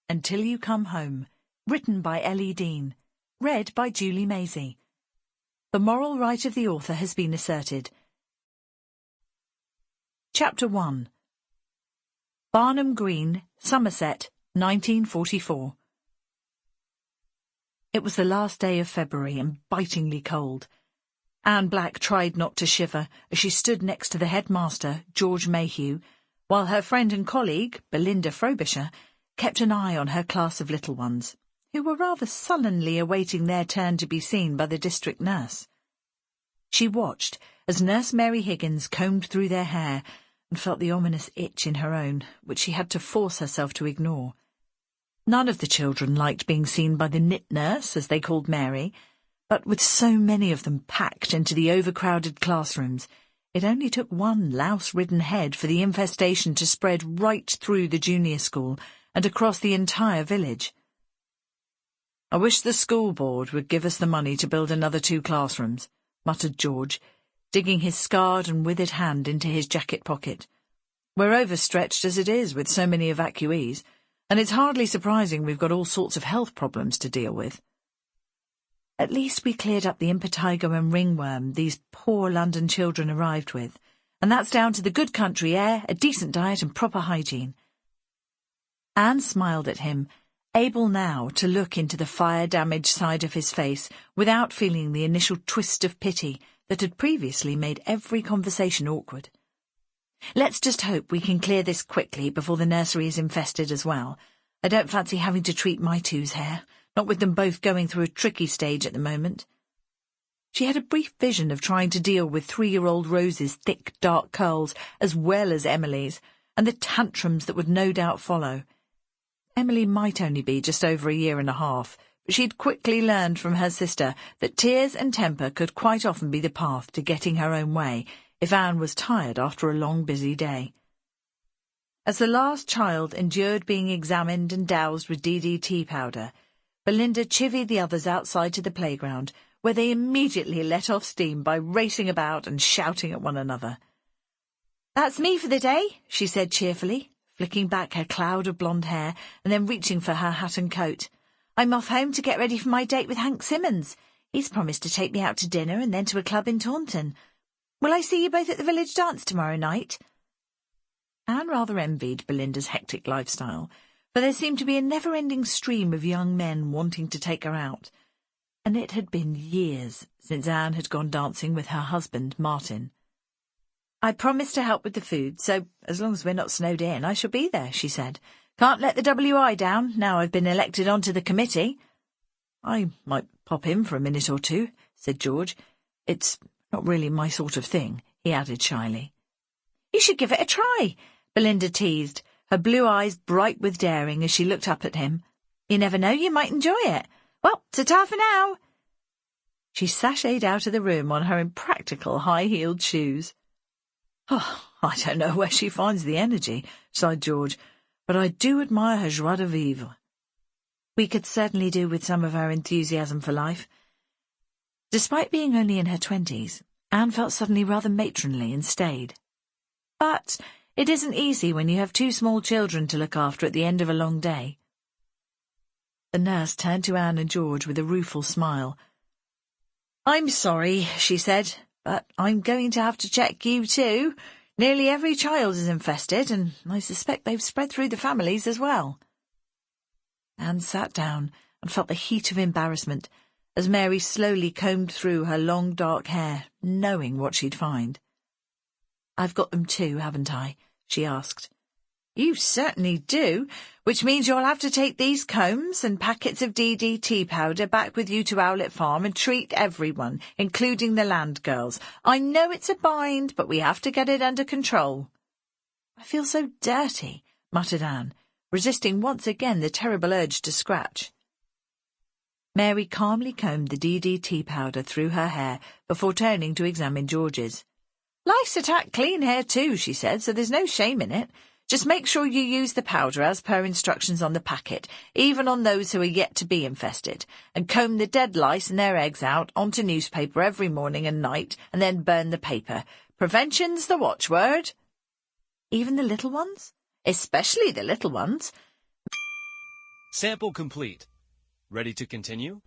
Until You Come Home, written by Ellie Dean, read by Julie Maisey. The moral right of the author has been asserted. Chapter 1. Barnham Green, Somerset, 1944. It was the last day of February and bitingly cold. Anne Black tried not to shiver as she stood next to the headmaster, George Mayhew, while her friend and colleague, Belinda Frobisher, kept an eye on her class of little ones, who were rather sullenly awaiting their turn to be seen by the district nurse. She watched as Nurse Mary Higgins combed through their hair and felt the ominous itch in her own, which she had to force herself to ignore. None of the children liked being seen by the knit nurse, as they called Mary, but with so many of them packed into the overcrowded classrooms, it only took one louse-ridden head for the infestation to spread right through the junior school and across the entire village. "I wish the school board would give us the money to build another 2 classrooms," muttered George, digging his scarred and withered hand into his jacket pocket. "We're overstretched as it is with so many evacuees, and it's hardly surprising we've got all sorts of health problems to deal with." "At least we cleared up the impetigo and ringworm these poor London children arrived with, and that's down to the good country air, a decent diet and proper hygiene." Anne smiled at him, able now to look into the fire-damaged side of his face without feeling the initial twist of pity that had previously made every conversation awkward. "Let's just hope we can clear this quickly before the nursery is infested as well. I don't fancy having to treat my two's hair, not with them both going through a tricky stage at the moment." She had a brief vision of trying to deal with 3-year-old Rose's thick, dark curls as well as Emily's, and the tantrums that would no doubt follow. Emily might only be just over 1.5 years, but she'd quickly learned from her sister that tears and temper could quite often be the path to getting her own way if Anne was tired after a long, busy day. As the last child endured being examined and doused with DDT powder, Belinda chivied the others outside to the playground, where they immediately let off steam by racing about and shouting at one another. "That's me for the day," she said cheerfully, flicking back her cloud of blonde hair and then reaching for her hat and coat. "I'm off home to get ready for my date with Hank Simmons. He's promised to take me out to dinner and then to a club in Taunton. Will I see you both at the village dance tomorrow night?" Anne rather envied Belinda's hectic lifestyle, for there seemed to be a never-ending stream of young men wanting to take her out, and it had been years since Anne had gone dancing with her husband, Martin. "I promised to help with the food, so as long as we're not snowed in, I shall be there," she said. "Can't let the WI down, now I've been elected onto the committee." "I might pop in for a minute or 2, said George. "It's not really my sort of thing," he added shyly. "You should give it a try," Belinda teased, her blue eyes bright with daring as she looked up at him. "You never know, you might enjoy it. Well, ta-ta for now." She sashayed out of the room on her impractical high-heeled shoes. "Oh, I don't know where she finds the energy," sighed George, "but I do admire her joie de vivre." We could certainly do with some of her enthusiasm for life. Despite being only in her 20s, Anne felt suddenly rather matronly and staid. But it isn't easy when you have 2 small children to look after at the end of a long day. The nurse turned to Anne and George with a rueful smile. "I'm sorry," she said, "but I'm going to have to check you too. Nearly every child is infested, and I suspect they've spread through the families as well." Anne sat down and felt the heat of embarrassment as Mary slowly combed through her long dark hair, knowing what she'd find. "I've got them too, haven't I?" she asked. "You certainly do, which means you'll have to take these combs and packets of DDT powder back with you to Owlet Farm and treat everyone, including the land girls. I know it's a bind, but we have to get it under control." "I feel so dirty," muttered Anne, resisting once again the terrible urge to scratch. Mary calmly combed the DDT powder through her hair before turning to examine George's. "Lice attack clean hair too," she said, "so there's no shame in it. Just make sure you use the powder as per instructions on the packet, even on those who are yet to be infested, and comb the dead lice and their eggs out onto newspaper every morning and night, and then burn the paper. Prevention's the watchword." " 'Even the little ones?' "Especially the little ones." Sample complete. Ready to continue?